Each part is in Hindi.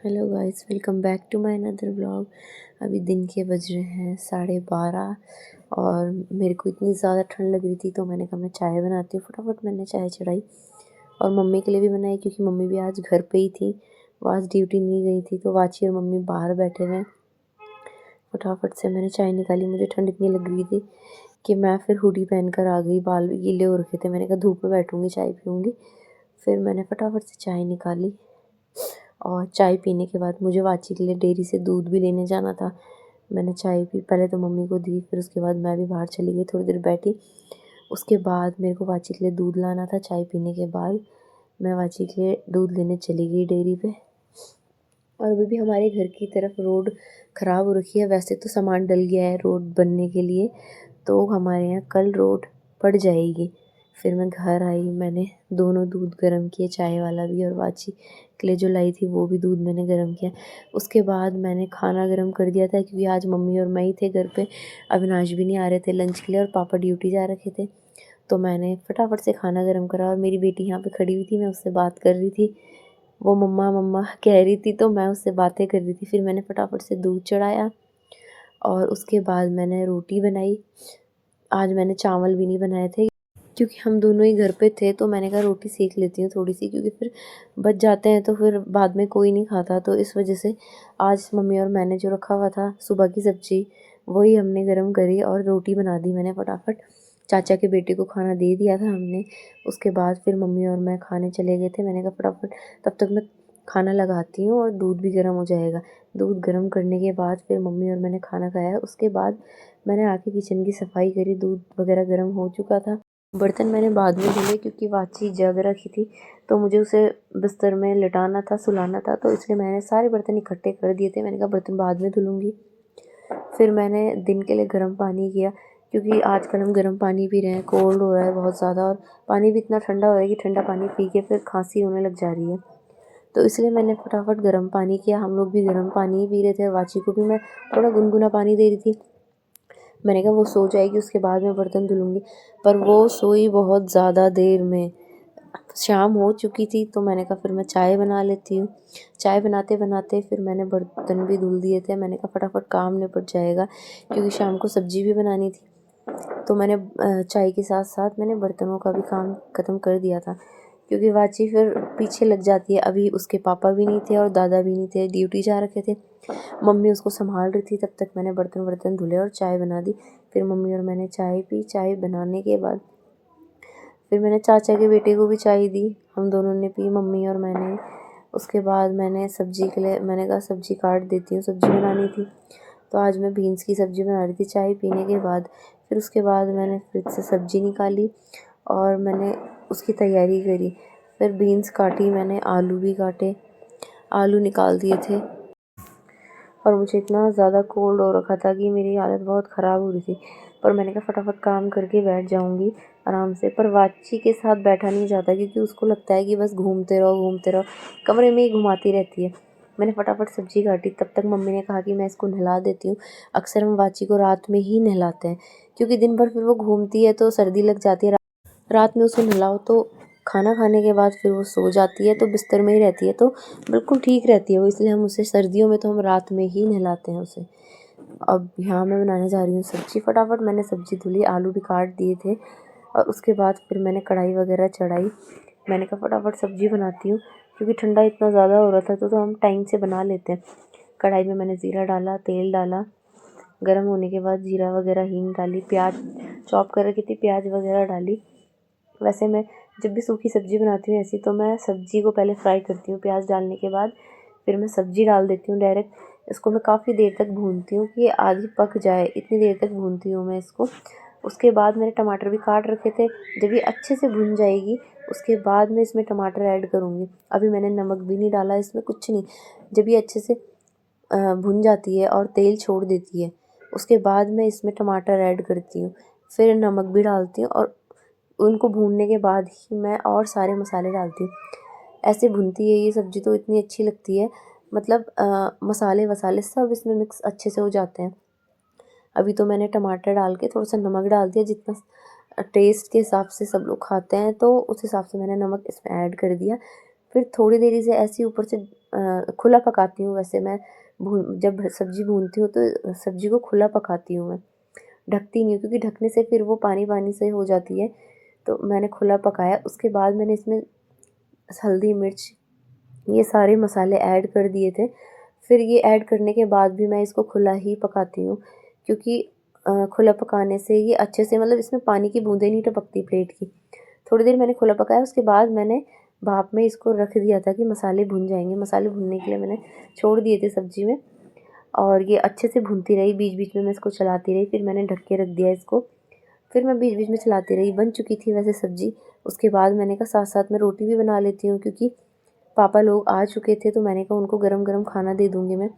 Hello guys, welcome back to my another vlog. अभी दिन के बज रहे हैं 12:30 और मेरे को इतनी ज़्यादा ठंड लग रही थी तो मैंने कहा मैं चाय बनाती हूँ। फटाफट मैंने चाय चढ़ाई और मम्मी के लिए भी बनाई क्योंकि मम्मी भी आज घर पे ही थी, वो आज ड्यूटी नहीं गई थी। तो वाची और मम्मी बाहर बैठे हुए हैं। फटाफट से मैंने चाय निकाली। मुझे ठंड इतनी लग रही थी कि मैं फिर हुडी पहन कर आ गई। बाल भी गीले हो रखे थे। मैंने कहा धूप में बैठूँगी, चाय पीऊँगी। फिर मैंने फटाफट से चाय निकाली और चाय पीने के बाद मुझे वाची के लिए डेयरी से दूध भी लेने जाना था। मैंने चाय पी, पहले तो मम्मी को दी, फिर उसके बाद मैं भी बाहर चली गई, थोड़ी देर बैठी। उसके बाद मेरे को वाची के लिए दूध लाना था। चाय पीने के बाद मैं वाची के लिए दूध लेने चली गई डेयरी पे। और अभी भी हमारे घर की तरफ रोड ख़राब हो रखी है। वैसे तो सामान डल गया है रोड बनने के लिए, तो हमारे यहाँ कल रोड पड़ जाएगी। फिर मैं घर आई, मैंने दोनों दूध गर्म किए, चाय वाला भी और वाची के लिए जो लाई थी वो भी दूध मैंने गर्म किया। उसके बाद मैंने खाना गर्म कर दिया था क्योंकि आज मम्मी और मैं ही थे घर पे। अविनाश भी नहीं आ रहे थे लंच के लिए और पापा ड्यूटी जा रखे थे। तो मैंने फटाफट से खाना गर्म करा और मेरी बेटी यहाँ पे खड़ी हुई थी, मैं उससे बात कर रही थी। वो मम्मा मम्मा कह रही थी तो मैं उससे बातें कर रही थी। फिर मैंने फटाफट से दूध चढ़ाया और उसके बाद मैंने रोटी बनाई। आज मैंने चावल भी नहीं बनाए थे क्योंकि हम दोनों ही घर पे थे, तो मैंने कहा रोटी सेक लेती हूँ थोड़ी सी, क्योंकि फिर बच जाते हैं तो फिर बाद में कोई नहीं खाता। तो इस वजह से आज मम्मी और मैंने जो रखा हुआ था सुबह की सब्ज़ी वही हमने गर्म करी और रोटी बना दी मैंने फटाफट। चाचा के बेटे को खाना दे दिया था हमने। उसके बाद फिर मम्मी और मैं खाने चले गए थे। मैंने कहा फटाफट तब तक मैं खाना लगाती हूँ और दूध भी गर्म हो जाएगा। दूध गर्म करने के बाद फिर मम्मी और मैंने खाना खाया। उसके बाद मैंने आके किचन की सफाई करी। दूध वगैरह गर्म हो चुका था। बर्तन मैंने बाद में धुले क्योंकि वाची जग रखी थी, तो मुझे उसे बिस्तर में लिटाना था, सुलाना था, तो इसलिए मैंने सारे बर्तन इकट्ठे कर दिए थे। मैंने कहा बर्तन बाद में धुलूँगी। फिर मैंने दिन के लिए गर्म पानी किया क्योंकि आजकल हम गर्म पानी पी रहे हैं, कोल्ड हो रहा है बहुत ज़्यादा और पानी भी इतना ठंडा हो रहा है कि ठंडा पानी पी के फिर खांसी होने लग जा रही है। तो इसलिए मैंने फटाफट गर्म पानी किया। हम लोग भी गर्म पानी ही पी रहे थे। वाची को भी मैं थोड़ा गुनगुना पानी दे रही थी। मैंने कहा वो सो जाएगी उसके बाद मैं बर्तन धुलूँगी, पर वो सोई बहुत ज़्यादा देर में। शाम हो चुकी थी तो मैंने कहा फिर मैं चाय बना लेती हूँ। चाय बनाते बनाते फिर मैंने बर्तन भी धुल दिए थे। मैंने कहा फटाफट काम निपट जाएगा क्योंकि शाम को सब्ज़ी भी बनानी थी। तो मैंने चाय के साथ साथ मैंने बर्तनों का भी काम ख़त्म कर दिया था क्योंकि वाची फिर पीछे लग जाती है। अभी उसके पापा भी नहीं थे और दादा भी नहीं थे, ड्यूटी जा रखे थे। मम्मी उसको संभाल रही थी। तब तक मैंने बर्तन वर्तन धुले और चाय बना दी। फिर मम्मी और मैंने चाय पी। चाय बनाने के बाद फिर मैंने चाचा के बेटे को भी चाय दी। हम दोनों ने पी, मम्मी और मैंने। उसके बाद मैंने सब्ज़ी के लिए मैंने कहा सब्ज़ी काट देती हूँ, सब्ज़ी बनानी थी। तो आज मैं बीन्स की सब्ज़ी बना रही थी चाय पीने के बाद। फिर उसके बाद मैंने फ्रिज से सब्ज़ी निकाली और मैंने उसकी तैयारी करी। फिर बीन्स काटी मैंने, आलू भी काटे, आलू निकाल दिए थे। और मुझे इतना ज़्यादा कोल्ड हो रखा था कि मेरी हालत बहुत ख़राब हो रही थी, पर मैंने कहा फटाफट काम करके बैठ जाऊंगी आराम से। पर वाची के साथ बैठा नहीं जाता क्योंकि उसको लगता है कि बस घूमते रहो, कमरे में ही घुमाती रहती है। मैंने फटाफट सब्ज़ी काटी। तब तक मम्मी ने कहा कि मैं इसको नहला देती हूँ। अक्सर हम वाची को रात में ही नहलाते हैं क्योंकि दिन भर फिर वो घूमती है तो सर्दी लग जाती है। रात में उसे नहलाओ तो खाना खाने के बाद फिर वो सो जाती है, तो बिस्तर में ही रहती है, तो बिल्कुल ठीक रहती है वो। इसलिए हम उसे सर्दियों में तो हम रात में ही नहलाते हैं उसे। अब यहाँ मैं बनाने जा रही हूँ सब्ज़ी। फटाफट मैंने सब्ज़ी धुली, आलू भी काट दिए थे और उसके बाद फिर मैंने कढ़ाई वगैरह चढ़ाई। मैंने कहा फटाफट सब्ज़ी बनाती हूँ क्योंकि ठंडा इतना ज़्यादा हो रहा था तो हम टाइम से बना लेते हैं। कढ़ाई में मैंने ज़ीरा डाला, तेल डाला। गर्म होने के बाद जीरा वगैरह, हींग डाली, प्याज चॉप कर रखी थी, प्याज वगैरह डाली। वैसे मैं जब भी सूखी सब्ज़ी बनाती हूँ ऐसी, तो मैं सब्ज़ी को पहले फ्राई करती हूँ। प्याज डालने के बाद फिर मैं सब्ज़ी डाल देती हूँ डायरेक्ट। इसको मैं काफ़ी देर तक भूनती हूँ कि ये आधी पक जाए, इतनी देर तक भूनती हूँ मैं इसको। उसके बाद मैंने टमाटर भी काट रखे थे। जब ये अच्छे से भुन जाएगी उसके बाद मैं इसमें टमाटर ऐड करूँगी। अभी मैंने नमक भी नहीं डाला इसमें, कुछ नहीं। जब ये अच्छे से भुन जाती है और तेल छोड़ देती है उसके बाद मैं इसमें टमाटर ऐड करती हूँ, फिर नमक भी डालती हूँ और उनको भूनने के बाद ही मैं और सारे मसाले डालती हूँ। ऐसे भुनती है ये सब्ज़ी तो इतनी अच्छी लगती है, मतलब मसाले वसाले सब इसमें मिक्स अच्छे से हो जाते हैं। अभी तो मैंने टमाटर डाल के थोड़ा सा नमक डाल दिया, जितना टेस्ट के हिसाब से सब लोग खाते हैं तो उस हिसाब से मैंने नमक इसमें ऐड कर दिया। फिर थोड़ी देरी से ऐसे ऊपर से खुला पकाती हूँ। वैसे मैं जब सब्ज़ी भूनती हूँ तो सब्ज़ी को खुला पकाती हूँ मैं, ढकती नहीं हूँ, क्योंकि ढकने से फिर वो पानी-पानी से हो जाती है। तो मैंने खुला पकाया, उसके बाद मैंने इसमें हल्दी, मिर्च, ये सारे मसाले ऐड कर दिए थे। फिर ये ऐड करने के बाद भी मैं इसको खुला ही पकाती हूँ, क्योंकि खुला पकाने से ये अच्छे से, मतलब इसमें पानी की बूँदें नहीं टपकती प्लेट की। थोड़ी देर मैंने खुला पकाया, उसके बाद मैंने भाप में इसको रख दिया था कि मसाले भुन जाएँगे। मसाले भुनने के लिए मैंने छोड़ दिए थे सब्ज़ी में, और ये अच्छे से भुनती रही, बीच-बीच में मैं इसको चलाती रही। फिर मैंने ढक के रख दिया इसको, फिर मैं बीच-बीच में चलाती रही। बन चुकी थी वैसे सब्ज़ी। उसके बाद मैंने कहा साथ-साथ में रोटी भी बना लेती हूँ, क्योंकि पापा लोग आ चुके थे, तो मैंने कहा उनको गरम-गरम खाना दे दूँगी मैं।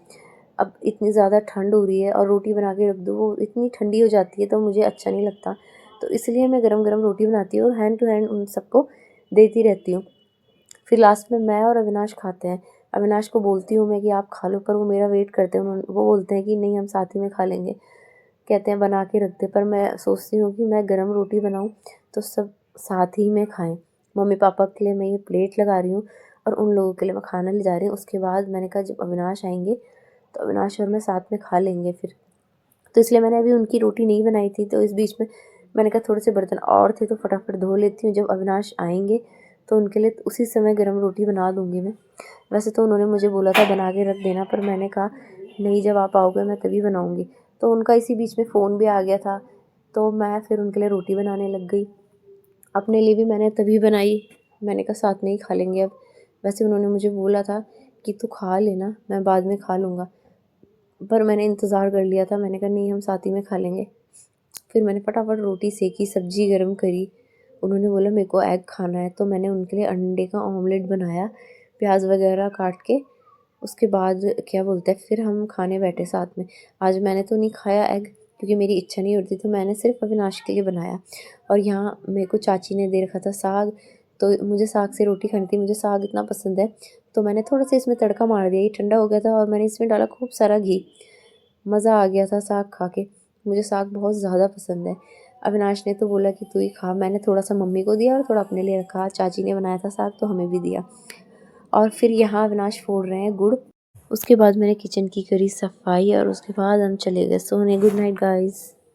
अब इतनी ज़्यादा ठंड हो रही है और रोटी बना के रख दो, वो इतनी ठंडी हो जाती है तो मुझे अच्छा नहीं लगता। तो इसलिए मैं गरम-गरम रोटी बनाती हूँ और हैंड टू हैंड उन सबको देती रहती हूँ। फिर लास्ट में मैं और अविनाश खाते हैं। अविनाश को बोलती हूँ मैं कि आप खा लो, पर वो मेरा वेट करते हैं। वो बोलते हैं कि नहीं, हम साथ ही में खा लेंगे। कहते हैं बना के रख दे, पर मैं सोचती हूँ कि मैं गरम रोटी बनाऊँ तो सब साथ ही में खाएँ। मम्मी-पापा के लिए मैं ये प्लेट लगा रही हूँ और उन लोगों के लिए मैं खाना ले जा रही हूँ। उसके बाद मैंने कहा जब अविनाश आएँगे तो अविनाश और मैं साथ में खा लेंगे फिर। तो इसलिए मैंने अभी उनकी रोटी नहीं बनाई थी, तो इस बीच में मैंने कहा थोड़े से बर्तन और थे तो फटाफट धो लेती हूँ, जब अविनाश आएँगे तो उनके लिए उसी समय गरम रोटी बना दूँगी मैं। वैसे तो उन्होंने मुझे बोला था बना के रख देना, पर मैंने कहा नहीं, जब आप आओगे मैं तभी बनाऊँगी। तो उनका इसी बीच में फ़ोन भी आ गया था, तो मैं फिर उनके लिए रोटी बनाने लग गई। अपने लिए भी मैंने तभी बनाई, मैंने कहा साथ में ही खा लेंगे अब। वैसे उन्होंने मुझे बोला था कि तू खा लेना, मैं बाद में खा लूँगा, पर मैंने इंतज़ार कर लिया था। मैंने कहा नहीं, हम साथ ही में खा लेंगे। फिर मैंने फटाफट रोटी सेकी, सब्ज़ी गरम करी। उन्होंने बोला मेरे को एग खाना है, तो मैंने उनके लिए अंडे का ऑमलेट बनाया, प्याज वगैरह काट के। उसके बाद क्या बोलते हैं, फिर हम खाने बैठे साथ में। आज मैंने तो नहीं खाया एग, क्योंकि मेरी इच्छा नहीं होती, तो मैंने सिर्फ़ अविनाश के लिए बनाया। और यहाँ मेरे को चाची ने दे रखा था साग, तो मुझे साग से रोटी खानी थी, मुझे साग इतना पसंद है। तो मैंने थोड़ा-सा इसमें तड़का मार दिया, ये ठंडा हो गया था और मैंने इसमें डाला खूब सारा घी। मज़ा आ गया था साग खा के। मुझे साग बहुत ज़्यादा पसंद है। अविनाश ने तो बोला कि तू ही खा, मैंने थोड़ा-सा मम्मी को दिया और थोड़ा अपने लिए रखा। चाची ने बनाया था साग तो हमें भी दिया। और फिर यहाँ अविनाश फोड़ रहे हैं गुड़। उसके बाद मैंने किचन की करी सफाई और उसके बाद हम चले गए सोने। Good night guys.